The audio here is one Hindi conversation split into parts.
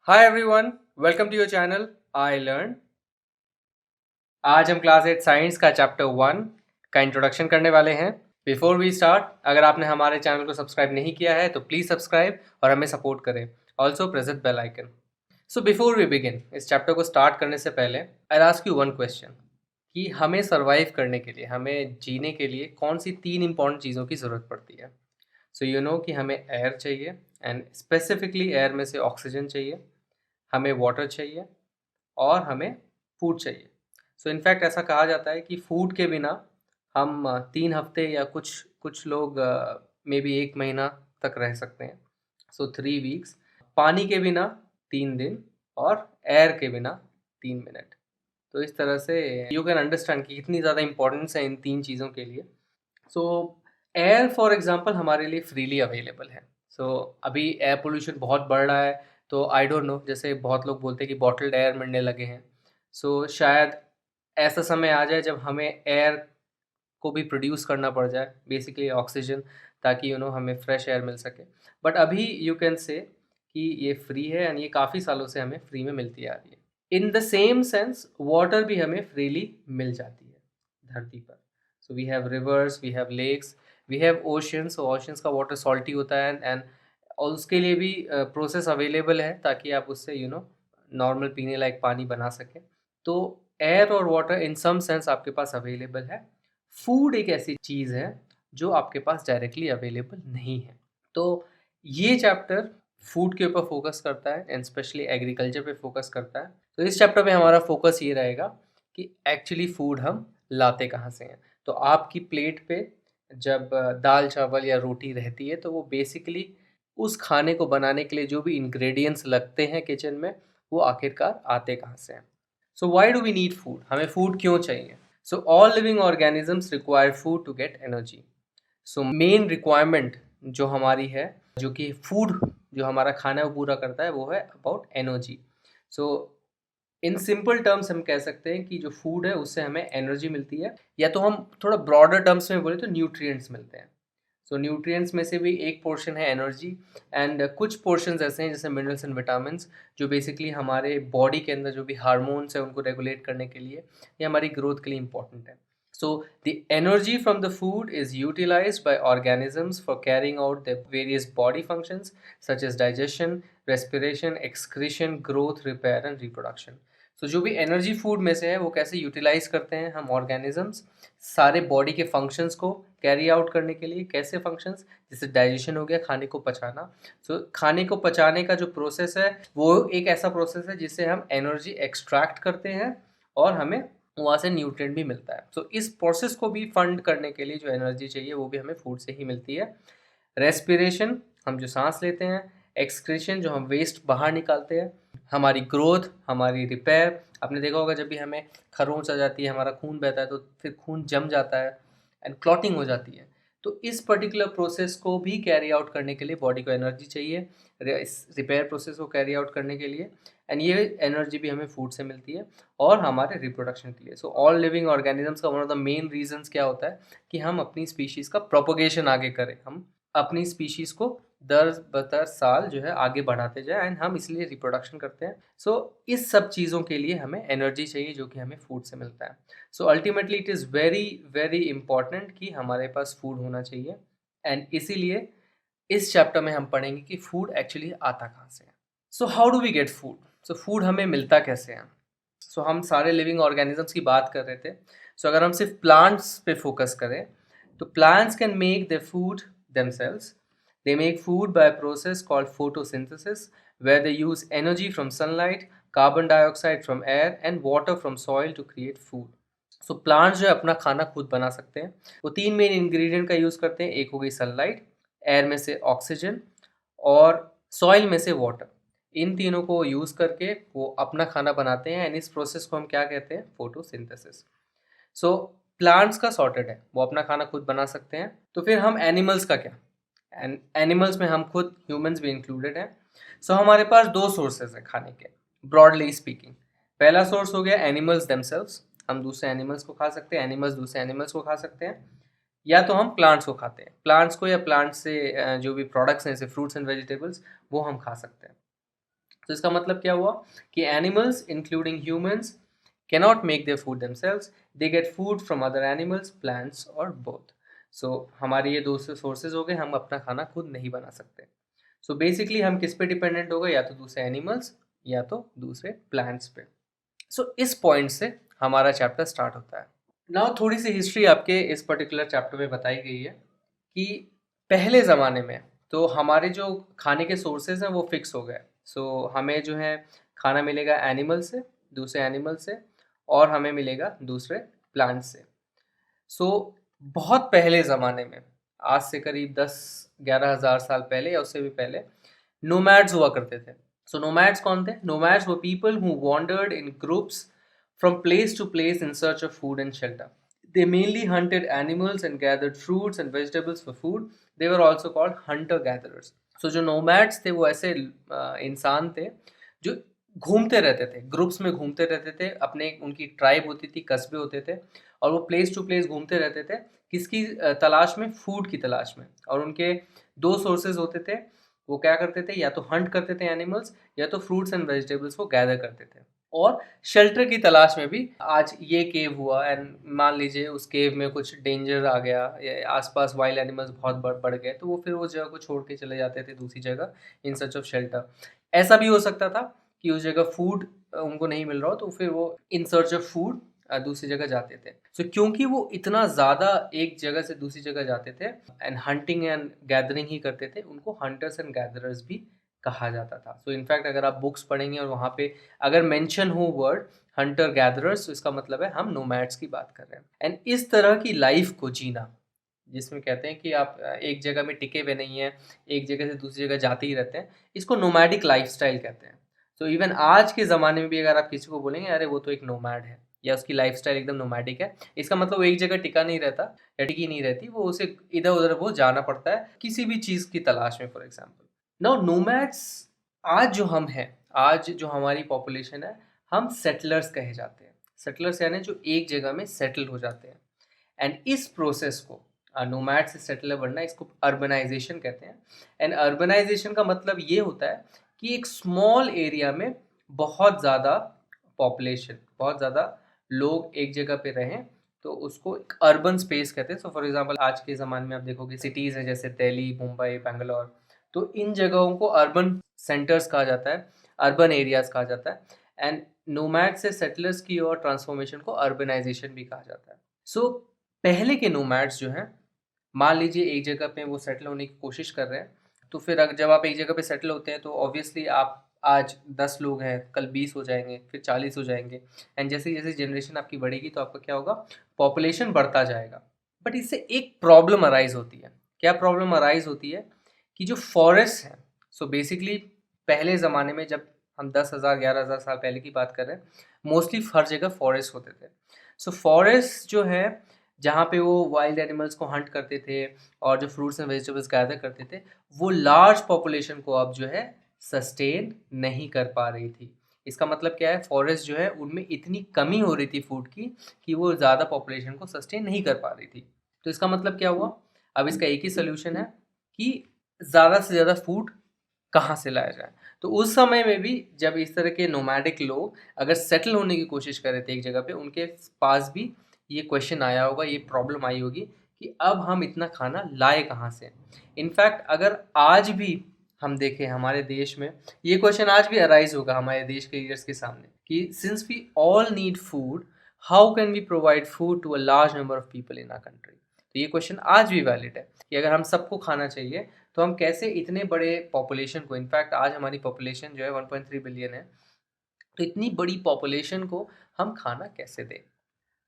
Hi everyone, welcome to your channel I learn. आज हम क्लास 8 साइंस का चैप्टर 1 का इंट्रोडक्शन करने वाले हैं। बिफोर वी स्टार्ट, अगर आपने हमारे चैनल को सब्सक्राइब नहीं किया है तो प्लीज़ सब्सक्राइब और हमें सपोर्ट करें। Also press the bell icon. So before we begin, इस चैप्टर को स्टार्ट करने से पहले I ask you one question कि हमें सर्वाइव करने के लिए, हमें जीने के लिए कौन सी 3 इंपॉर्टेंट चीज़ों की ज़रूरत पड़ती है। सो यू नो कि हमें एयर चाहिए, एंड स्पेसिफिकली एयर में से ऑक्सीजन चाहिए, हमें वाटर चाहिए और हमें फूड चाहिए। सो इनफैक्ट ऐसा कहा जाता है कि फूड के बिना हम 3 हफ्ते या कुछ कुछ लोग मे बी 1 महीना तक रह सकते हैं। सो 3 वीक्स। पानी के बिना 3 दिन और एयर के बिना 3 मिनट। तो इस तरह से यू कैन अंडरस्टैंड कि कितनी ज़्यादा इंपॉर्टेंस है इन 3 चीज़ों के लिए। सो एयर फॉर एग्जांपल हमारे लिए फ्रीली अवेलेबल है। सो अभी एयर पोल्यूशन बहुत बढ़ रहा है, तो आई डोंट नो, जैसे बहुत लोग बोलते हैं कि बॉटल्ड एयर मिलने लगे हैं। सो शायद ऐसा समय आ जाए जब हमें एयर को भी प्रोड्यूस करना पड़ जाए, बेसिकली ऑक्सीजन, ताकि हमें फ्रेश एयर मिल सके। बट अभी यू कैन से कि ये फ्री है, एंड ये काफ़ी सालों से हमें फ्री में मिलती आ रही है। In the same sense water भी हमें फ्रीली मिल जाती है धरती पर। So we have rivers, we have lakes, we have oceans. Oceans का वाटर सॉल्टी होता है, एंड और उसके लिए भी प्रोसेस अवेलेबल है ताकि आप उससे नॉर्मल पीने लायक पानी बना सकें। तो एयर और वाटर इन सम सेंस आपके पास अवेलेबल है। फूड एक ऐसी चीज़ है जो आपके पास डायरेक्टली अवेलेबल नहीं है। तो ये चैप्टर फूड के ऊपर फोकस करता है, एंड स्पेशली एग्रीकल्चर पे फोकस करता है। तो इस चैप्टर में हमारा फोकस ये रहेगा कि एक्चुअली फूड हम लाते कहाँ से हैं। तो आपकी प्लेट पे जब दाल चावल या रोटी रहती है, तो वो बेसिकली उस खाने को बनाने के लिए जो भी इंग्रेडिएंट्स लगते हैं किचन में, वो आखिरकार आते कहाँ से हैं। So why do we need food? हमें फूड क्यों चाहिए? So all living organisms require food to get energy. So main requirement जो हमारी है, जो कि फूड, जो हमारा खाना है वो पूरा करता है, वो है about energy. So in simple terms हम कह सकते हैं कि जो फूड है उससे हमें एनर्जी मिलती है, या तो हम थोड़ा ब्रॉडर टर्म्स में बोले तो न्यूट्रिएंट्स मिलते हैं। सो न्यूट्रिएंट्स में से भी एक पोर्शन है एनर्जी, एंड कुछ पोर्शंस ऐसे हैं जैसे मिनरल्स एंड विटामिन्स, जो बेसिकली हमारे बॉडी के अंदर जो भी हार्मोन्स है उनको रेगुलेट करने के लिए या हमारी ग्रोथ के लिए इंपॉर्टेंट है। So the energy from the food is utilized by organisms for carrying out their various body functions such as digestion, respiration, excretion, growth, repair and reproduction. So जो भी एनर्जी फूड में से है वो कैसे यूटिलाइज करते हैं हम ऑर्गेनिजम्स सारे बॉडी के फंक्शंस को कैरी आउट करने के लिए। कैसे फंक्शंस? जैसे डाइजेशन हो गया, खाने को पचाना। सो खाने को पचाने का जो प्रोसेस है वो एक ऐसा प्रोसेस है जिससे हम एनर्जी एक्सट्रैक्ट करते हैं और हमें वहाँ से न्यूट्रिएंट भी मिलता है। तो इस प्रोसेस को भी फंड करने के लिए जो एनर्जी चाहिए वो भी हमें फूड से ही मिलती है। रेस्पिरेशन, हम जो सांस लेते हैं। एक्सक्रीशन, जो हम वेस्ट बाहर निकालते हैं। हमारी ग्रोथ, हमारी रिपेयर। आपने देखा होगा जब भी हमें खरोंच आ जाती है, हमारा खून बहता है, तो फिर खून जम जाता है एंड क्लॉटिंग हो जाती है। तो इस पर्टिकुलर प्रोसेस को भी कैरी आउट करने के लिए बॉडी को एनर्जी चाहिए, इस रिपेयर प्रोसेस को कैरी आउट करने के लिए। एंड ये एनर्जी भी हमें फूड से मिलती है और हमारे रिप्रोडक्शन के लिए। सो ऑल लिविंग ऑर्गेनिजम्स का one of the main reasons क्या होता है कि हम अपनी स्पीशीज़ का प्रोपोगेशन आगे करें, हम अपनी स्पीशीज़ को दर बदर साल जो है आगे बढ़ाते जाए, एंड हम इसलिए रिप्रोडक्शन करते हैं। सो इस सब चीज़ों के लिए हमें एनर्जी चाहिए जो कि हमें फूड से मिलता है। So ultimately it is very very important कि हमारे पास फूड होना चाहिए, एंड इसीलिए इस चैप्टर में हम पढ़ेंगे कि फूड एक्चुअली आता कहाँ से है। So how do we get food? So food हमें मिलता कैसे है? सो हम सारे लिविंग ऑर्गेनिजम्स की बात कर रहे थे। सो अगर हम सिर्फ प्लांट्स पे फोकस करें, तो plants can make the food themselves. They make food by a process called photosynthesis, where they use energy from sunlight, carbon dioxide from air, and water from soil to create food. So plants जो है अपना खाना खुद बना सकते हैं। वो 3 मेन इंग्रेडिएंट का यूज़ करते हैं। एक हो गई सनलाइट, एयर में से ऑक्सीजन और सॉइल में से वाटर। इन तीनों को यूज़ करके वो अपना खाना बनाते हैं, एंड इस प्रोसेस को हम क्या कहते हैं? फोटोसिंथेसिस। सो प्लांट्स का सॉर्टेड है, वो अपना खाना खुद बना सकते हैं। तो फिर हम एनिमल्स का क्या? एंड एनिमल्स में हम खुद ह्यूमंस भी इंक्लूडेड हैं। सो हमारे पास 2 सोर्सेज हैं खाने के, ब्रॉडली स्पीकिंग। पहला सोर्स हो गया एनिमल्स देमसेल्व्स, हम दूसरे एनिमल्स को खा सकते हैं, एनिमल्स दूसरे एनिमल्स को खा सकते हैं, या तो हम प्लांट्स को खाते हैं, प्लांट्स को या प्लांट्स से जो भी प्रोडक्ट्स हैं जैसे फ्रूट्स एंड वेजिटेबल्स, वो हम खा सकते हैं। तो इसका मतलब क्या हुआ कि animals including humans cannot make their food themselves, they get food from other animals, plants और both. So हमारे ये दो सोर्सेज हो गए, हम अपना खाना खुद नहीं बना सकते. So basically हम किस पे डिपेंडेंट हो गए, या तो दूसरे एनिमल्स या तो दूसरे प्लांट्स पे. So इस पॉइंट से हमारा चैप्टर स्टार्ट होता है. नाउ थोड़ी सी हिस्ट्री आपके इस पर्टिकुलर चैप्टर में बताई गई है कि पहले ज़माने में तो हमारे जो खाने के सोर्सेज हैं वो फिक्स हो गए. सो हमें जो है खाना मिलेगा एनिमल से, दूसरे एनिमल से, और हमें मिलेगा दूसरे प्लांट से. सो बहुत पहले ज़माने में, आज से करीब 10-11 हज़ार साल पहले या उससे भी पहले, नोमैड्स हुआ करते थे. सो नोमैड्स कौन थे? नोमैड्स वो people who wandered in groups from place to place in search of food and shelter. They mainly hunted animals and gathered fruits and vegetables for food. They were also called hunter-gatherers. So जो nomads थे वो ऐसे इंसान थे जो घूमते रहते थे, ग्रुप्स में घूमते रहते थे, अपने उनकी ट्राइब होती थी, कस्बे होते थे, और वो प्लेस टू प्लेस घूमते रहते थे. किसकी तलाश में? फूड की तलाश में. और उनके दो सोर्सेज होते थे. वो क्या करते थे? या तो हंट करते थे एनिमल्स, या तो फ्रूट्स एंड वेजिटेबल्स को गैदर करते थे. और शेल्टर की तलाश में भी, आज ये केव हुआ एंड मान लीजिए उस केव में कुछ डेंजर आ गया या आसपास वाइल्ड एनिमल्स बहुत बढ़ गए, तो वो फिर उस जगह को छोड़ के चले जाते थे दूसरी जगह इन सर्च ऑफ शेल्टर. ऐसा भी हो सकता था कि उस जगह फूड उनको नहीं मिल रहा हो, तो फिर वो इन सर्च ऑफ फूड दूसरी जगह जाते थे. सो क्योंकि वो इतना ज़्यादा एक जगह से दूसरी जगह जाते थे एंड हंटिंग एंड गैदरिंग ही करते थे, उनको हंटर्स एंड गैदरर्स भी कहा जाता था. सो इनफैक्ट अगर आप बुक्स पढ़ेंगे और वहाँ पे अगर मेंशन हो वर्ड हंटर गैदरर्स, तो इसका मतलब है हम नोमैड्स की बात कर रहे हैं. एंड इस तरह की लाइफ को जीना, जिसमें कहते हैं कि आप एक जगह में टिके हुए नहीं हैं, एक जगह से दूसरी जगह जाते ही रहते हैं, इसको नोमैडिक लाइफस्टाइल कहते हैं. तो इवन आज के ज़माने में भी अगर आप किसी को बोलेंगे अरे वो तो एक नोमैड है, या उसकी लाइफस्टाइल एकदम नोमैडिक है, इसका मतलब वो एक जगह टिका नहीं रहता या टिकी नहीं रहती, वो उसे इधर उधर वो जाना पड़ता है किसी भी चीज़ की तलाश में. फॉर एग्जाम्पल नाउ नोमैड्स, आज जो हम हैं, आज जो हमारी पॉपुलेशन है, हम सेटलर्स कहे जाते हैं. सेटलर्स यानी जो एक जगह में सेटल हो जाते हैं. एंड इस प्रोसेस को, नोमैड से सेटलर बनना, इसको अर्बनाइजेशन कहते हैं. एंड अर्बनाइजेशन का मतलब ये होता है कि एक स्मॉल एरिया में बहुत ज़्यादा पॉपुलेशन, बहुत ज़्यादा लोग एक जगह पे रहें, तो उसको एक अर्बन स्पेस कहते हैं. सो फॉर एग्जांपल आज के ज़माने में आप देखोगे सिटीज़ हैं जैसे दिल्ली, मुंबई, बेंगलोर, तो इन जगहों को अर्बन सेंटर्स कहा जाता है, अर्बन एरियाज़ कहा जाता है. एंड नोमैड से सेटलर्स की और ट्रांसफॉर्मेशन को अर्बनाइजेशन भी कहा जाता है. सो पहले के नोमैड्स जो हैं, मान लीजिए एक जगह पे वो सेटल होने की कोशिश कर रहे हैं, तो फिर जब आप एक जगह पे सेटल होते हैं तो ऑब्वियसली आप आज 10 लोग हैं, कल 20 हो जाएंगे, फिर 40 हो जाएंगे. एंड जैसे जैसे जनरेशन आपकी बढ़ेगी तो आपका क्या होगा? पॉपुलेशन बढ़ता जाएगा. बट इससे एक प्रॉब्लम अराइज होती है. क्या प्रॉब्लम अराइज होती है? कि जो फॉरेस्ट हैं, सो बेसिकली पहले ज़माने में जब हम 10,000 11,000 साल पहले की बात कर रहे हैं, मोस्टली हर जगह फॉरेस्ट होते थे. सो फॉरेस्ट जो है, जहाँ पे वो वाइल्ड एनिमल्स को हंट करते थे और जो फ्रूट्स एंड वेजिटेबल्स गैदर करते थे, वो लार्ज पॉपुलेशन को अब जो है सस्टेन नहीं कर पा रही थी. इसका मतलब क्या है? फॉरेस्ट जो है उनमें इतनी कमी हो रही थी फूड की कि वो ज़्यादा पॉपुलेशन को सस्टेन नहीं कर पा रही थी. तो इसका मतलब क्या हुआ? अब इसका एक ही सोल्यूशन है कि ज़्यादा से ज़्यादा फूड कहाँ से लाया जाए. तो उस समय में भी जब इस तरह के नोमैडिक लोग अगर सेटल होने की कोशिश कर रहे थे एक जगह पे, उनके पास भी ये क्वेश्चन आया होगा, ये प्रॉब्लम आई होगी कि अब हम इतना खाना लाए कहाँ से. इनफैक्ट अगर आज भी हम देखें हमारे देश में, ये क्वेश्चन आज भी अराइज होगा हमारे देश के लीडर्स के सामने कि since we all need food, how can we provide food to a large number of people in our country. तो ये क्वेश्चन आज भी वैलिड है कि अगर हम सबको खाना चाहिए तो हम कैसे इतने बड़े पॉपुलेशन को, इनफैक्ट आज हमारी पॉपुलेशन जो है 1.3 बिलियन है, तो इतनी बड़ी पॉपुलेशन को हम खाना कैसे दें.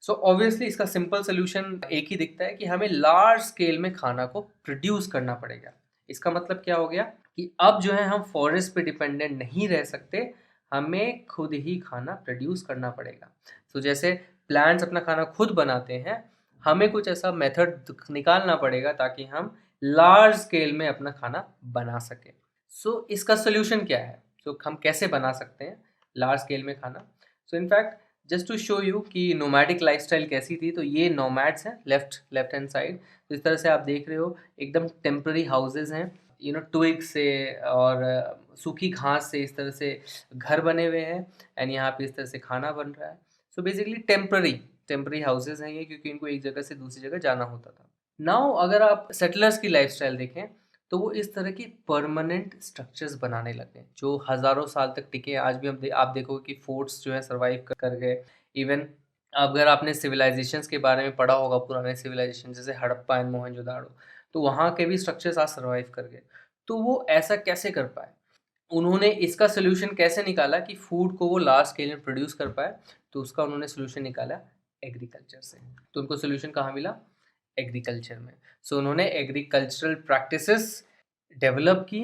सो ऑब्वियसली इसका सिंपल सोल्यूशन एक ही दिखता है कि हमें लार्ज स्केल में खाना को प्रोड्यूस करना पड़ेगा. इसका मतलब क्या हो गया कि अब जो है हम फॉरेस्ट पे डिपेंडेंट नहीं रह सकते, हमें खुद ही खाना प्रोड्यूस करना पड़ेगा. सो जैसे प्लांट्स अपना खाना खुद बनाते हैं, हमें कुछ ऐसा मेथड निकालना पड़ेगा ताकि हम लार्ज स्केल में अपना खाना बना सकें. सो इसका सोल्यूशन क्या है? सो हम कैसे बना सकते हैं लार्ज स्केल में खाना? So in fact just to show you कि नोमैडिक लाइफस्टाइल कैसी थी, तो ये नोमैड्स हैं लेफ्ट हैंड साइड. तो इस तरह से आप देख रहे हो एकदम टेम्पररी हाउसेज हैं, ट्विग से और सूखी घास से इस तरह से घर बने हुए हैं एंड यहाँ पे इस तरह से खाना बन रहा है। सो बेसिकली टेम्पररी हाउसेज हैं ये, क्योंकि इनको एक जगह से दूसरी जगह जाना होता था। नाउ अगर आप सेटलर्स की लाइफस्टाइल देखें तो वो इस तरह की परमानेंट स्ट्रक्चर्स बनाने लगे जो हज़ारों साल तक टिके। आज भी आप देखोगे कि फोर्ट्स जो है सर्वाइव कर गए। इवन अगर आपने सिविलाइजेशंस के बारे में पढ़ा होगा, पुराने सिविलाइजेशन जैसे हड़प्पा एंड मोहनजोदाड़ो, तो वहाँ के भी स्ट्रक्चर्स आज सर्वाइव कर गए। तो वो ऐसा कैसे कर पाए? उन्होंने इसका सोल्यूशन कैसे निकाला कि फूड को वो लार्ज स्केल में प्रोड्यूस कर पाए? तो उसका उन्होंने सोल्यूशन निकाला एग्रीकल्चर से। तो उनको सोल्यूशन कहाँ मिला? एग्रीकल्चर में। सो उन्होंने एग्रीकल्चरल प्रैक्टिसेस डेवलप की,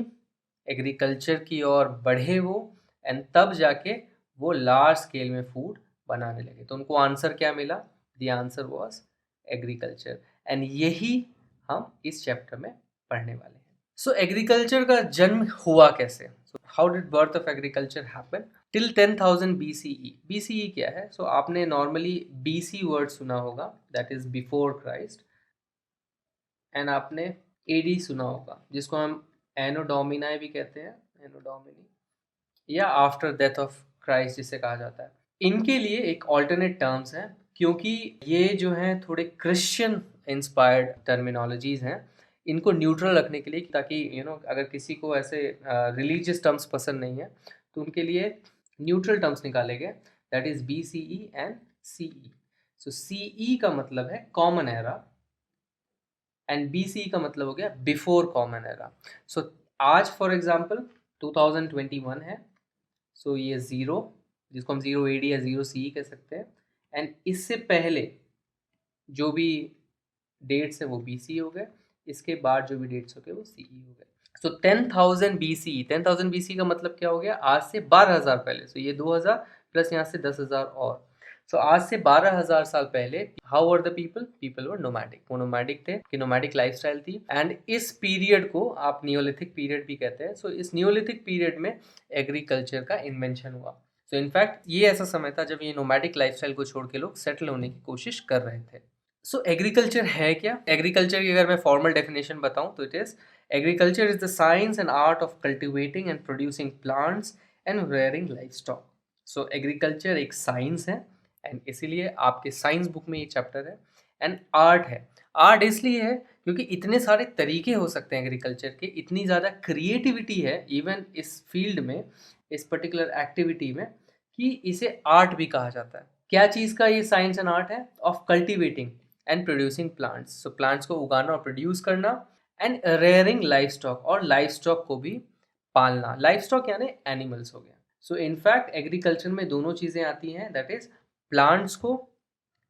एग्रीकल्चर की ओर बढ़े वो, एंड तब जाके वो लार्ज स्केल में फूड बनाने लगे। तो उनको आंसर क्या मिला? The answer was agriculture. And यही हम इस चैप्टर में पढ़ने वाले हैं। सो एग्रीकल्चर का जन्म हुआ कैसे? How did birth of agriculture happen? Till 10,000 BCE। BCE क्या है? सो आपने नॉर्मली BC वर्ड सुना होगा, that is before Christ, and आपने AD सुना होगा, जिसको हम एनो डोमिनाई भी कहते हैं, एनो डोमिनी, या आफ्टर डेथ ऑफ क्राइस्ट जिसे कहा जाता है। इनके लिए एक ऑल्टरनेट टर्म्स हैं, क्योंकि ये जो हैं थोड़े क्रिश्चियन इंस्पायर्ड टर्मिनोलॉजीज हैं। इनको न्यूट्रल रखने के लिए, ताकि अगर किसी को ऐसे रिलीजियस टर्म्स पसंद नहीं है तो उनके लिए न्यूट्रल टर्म्स निकाले गए, that is BCE and CE। So CE का मतलब है कॉमन एरा एंड BCE का मतलब हो गया बिफोर कॉमन एरा। सो आज फॉर एग्जांपल 2021 है, सो ये 0, जिसको हम 0 AD या 0 CE कह सकते हैं, एंड इससे पहले जो भी डेट्स है वो BC हो गए, इसके बाद जो भी डेट्स हो गए वो CE हो गए। सो 10,000 BC, 10,000 BC का मतलब क्या हो गया? आज से 12,000 पहले। सो ये 2000 प्लस यहाँ से 10,000 और। सो आज से 12,000 साल पहले how were the people were nomadic. वो नोमैडिक थे, कि नोमैडिक लाइफस्टाइल थी, एंड इस पीरियड को आप नियोलिथिक पीरियड भी कहते हैं। सो इस नियोलिथिक पीरियड में एग्रीकल्चर का इन्वेंशन हुआ। सो इनफैक्ट ये ऐसा समय था जब ये नोमैडिक लाइफस्टाइल को छोड़ के लोग सेटल होने की कोशिश कर रहे थे। सो एग्रीकल्चर है क्या? एग्रीकल्चर की अगर मैं फॉर्मल डेफिनेशन बताऊं तो it is agriculture is the science and art of cultivating and producing plants and rearing livestock. So agriculture एक साइंस है, एंड इसीलिए आपके साइंस बुक में ये चैप्टर है। एंड आर्ट है। आर्ट इसलिए है क्योंकि इतने सारे तरीके हो सकते हैं एग्रीकल्चर के, इतनी ज़्यादा क्रिएटिविटी है इवन इस फील्ड में, इस पर्टिकुलर एक्टिविटी में, कि इसे आर्ट भी कहा जाता है। क्या चीज़ का ये साइंस एंड आर्ट है? Of cultivating and producing plants. So plants को उगाना और प्रोड्यूस करना, एंड रेयरिंग लाइफ स्टॉक, और लाइफ स्टॉक को भी पालना। लाइफ स्टॉक यानी एनिमल्स हो गया। सो इनफैक्ट एग्रीकल्चर में दोनों चीज़ें आती हैं, दैट इज प्लांट्स को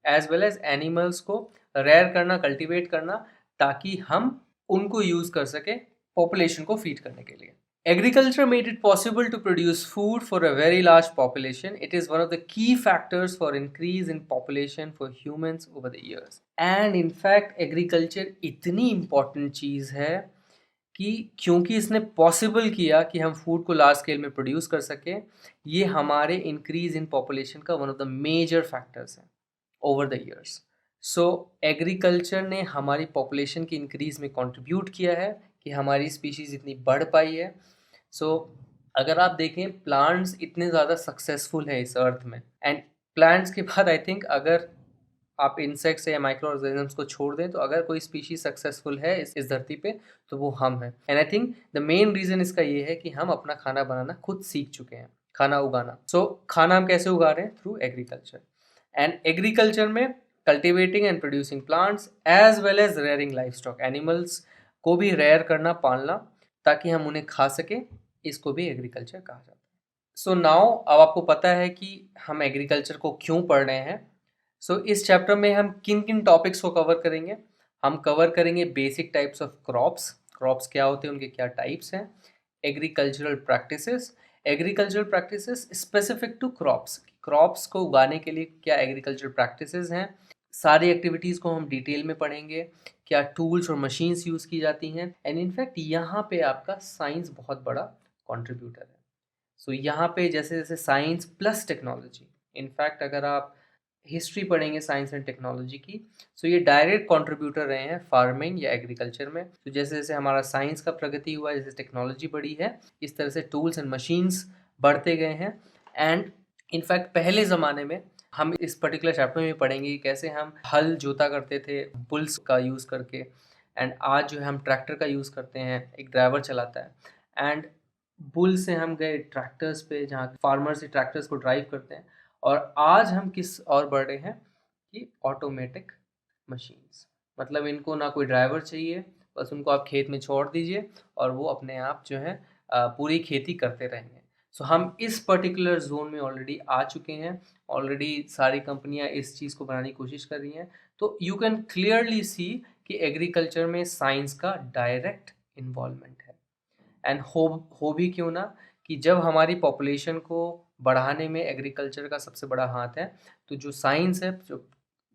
एज वेल एज एनिमल्स को रेयर करना, कल्टिवेट करना, ताकि हम उनको यूज कर सके पॉपुलेशन को फीड करने के लिए। Agriculture made it possible to produce food for a very large population. It is one of the key factors for increase in population for humans over the years. And in fact, agriculture इतनी important चीज़ है कि क्योंकि इसने पॉसिबल किया कि हम फूड को लार्ज स्केल में प्रोड्यूस कर सकें, ये हमारे इंक्रीज इन पॉपुलेशन का one of the major factors है over the years. So agriculture ने हमारी पॉपुलेशन की इंक्रीज में कंट्रीब्यूट किया है कि हमारी स्पीशीज़ इतनी बढ़ पाई है। सो अगर आप देखें, प्लांट्स इतने ज़्यादा सक्सेसफुल है इस अर्थ में, एंड प्लांट्स के बाद आई थिंक अगर आप इंसेक्ट्स या माइक्रो ऑर्गेनिजम्स को छोड़ दें तो अगर कोई स्पीशीज सक्सेसफुल है इस धरती पे तो वो हम हैं। And I think the main reason इसका ये है कि हम अपना खाना बनाना खुद सीख चुके हैं, खाना उगाना। सो खाना हम कैसे उगा रहे हैं? Through agriculture. एंड एग्रीकल्चर में cultivating and producing plants as well as rearing livestock, animals को भी रेयर करना, पालना, ताकि हम उन्हें खा सकें, इसको भी एग्रीकल्चर कहा जाता है। सो नाउ अब आपको पता है कि हम एग्रीकल्चर को क्यों पढ़ रहे हैं। सो इस चैप्टर में हम किन किन टॉपिक्स को कवर करेंगे? हम कवर करेंगे basic types of crops, crops क्या होते हैं, उनके क्या टाइप्स हैं, agricultural practices, agricultural practices specific to crops, crops को उगाने के लिए क्या एग्रीकल्चरल प्रैक्टिसेस हैं, सारी एक्टिविटीज़ को हम डिटेल में पढ़ेंगे, क्या टूल्स और मशीन्स यूज़ की जाती हैं, एंड इनफैक्ट यहाँ पे आपका साइंस बहुत बड़ा कॉन्ट्रीब्यूटर है। सो यहाँ पे जैसे जैसे साइंस प्लस टेक्नोलॉजी, इनफैक्ट अगर आप हिस्ट्री पढ़ेंगे साइंस एंड टेक्नोलॉजी की। सो ये डायरेक्ट कंट्रीब्यूटर रहे हैं फार्मिंग या एग्रीकल्चर में। तो जैसे जैसे हमारा साइंस का प्रगति हुआ, जैसे टेक्नोलॉजी बढ़ी है, इस तरह से टूल्स एंड मशीन्स बढ़ते गए हैं। एंड इनफैक्ट पहले ज़माने में, हम इस पर्टिकुलर चैप्टर में पढ़ेंगे कि कैसे हम हल जोता करते थे बुल्स का यूज़ करके, एंड आज जो है हम ट्रैक्टर का यूज़ करते हैं, एक ड्राइवर चलाता है। एंड बुल से हम गए ट्रैक्टर्स पे, जहाँ फार्मर्स ट्रैक्टर्स को ड्राइव करते हैं। और आज हम किस और बढ़ रहे हैं कि ऑटोमेटिक मशीन्स, मतलब इनको ना कोई ड्राइवर चाहिए, बस उनको आप खेत में छोड़ दीजिए और वो अपने आप जो है पूरी खेती करते रहेंगे। सो हम इस पर्टिकुलर जोन में ऑलरेडी आ चुके हैं, ऑलरेडी सारी कंपनियां इस चीज़ को बनाने की कोशिश कर रही हैं। तो यू कैन क्लियरली सी कि एग्रीकल्चर में साइंस का डायरेक्ट इन्वॉल्वमेंट है। एंड हो भी क्यों ना, कि जब हमारी पॉपुलेशन को बढ़ाने में एग्रीकल्चर का सबसे बड़ा हाथ है, तो जो साइंस है, जो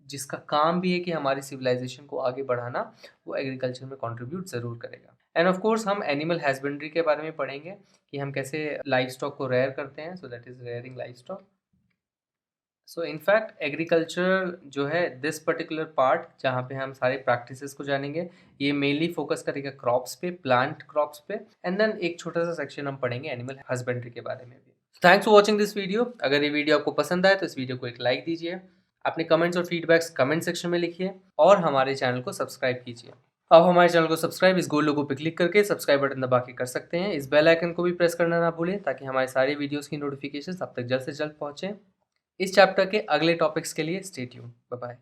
जिसका काम भी है कि हमारी सिविलाइजेशन को आगे बढ़ाना, वो एग्रीकल्चर में कंट्रीब्यूट ज़रूर करेगा। एंड ऑफ कोर्स हम एनिमल हस्बेंड्री के बारे में पढ़ेंगे कि हम कैसे लाइव स्टॉक को रेयर करते हैं। So that is rearing live stock. So in fact agriculture जो है, दिस पर्टिकुलर पार्ट जहाँ पे हम सारे प्रैक्टिसेस को जानेंगे, ये मेनली फोकस करेगा क्रॉप्स पे, प्लांट क्रॉप्स पे। एंड देन एक छोटा सा सेक्शन हम पढ़ेंगे एनिमल हस्बेंड्री के बारे में भी। Thanks for watching this video. अगर ये वीडियो आपको पसंद आए तो इस वीडियो को एक लाइक दीजिए, अपने कमेंट्स और फीडबैक्स कमेंट सेक्शन में लिखिए, और हमारे चैनल को सब्सक्राइब कीजिए। आप हमारे चैनल को सब्सक्राइब इस गोल लोगो पे क्लिक करके सब्सक्राइब बटन दबा के कर सकते हैं। इस बेल आइकन को भी प्रेस करना ना भूलें, ताकि हमारे सारे वीडियोस की नोटिफिकेशन आप तक जल्द से जल्द पहुंचे। इस चैप्टर के अगले टॉपिक्स के लिए स्टे ट्यून्ड। Bye bye.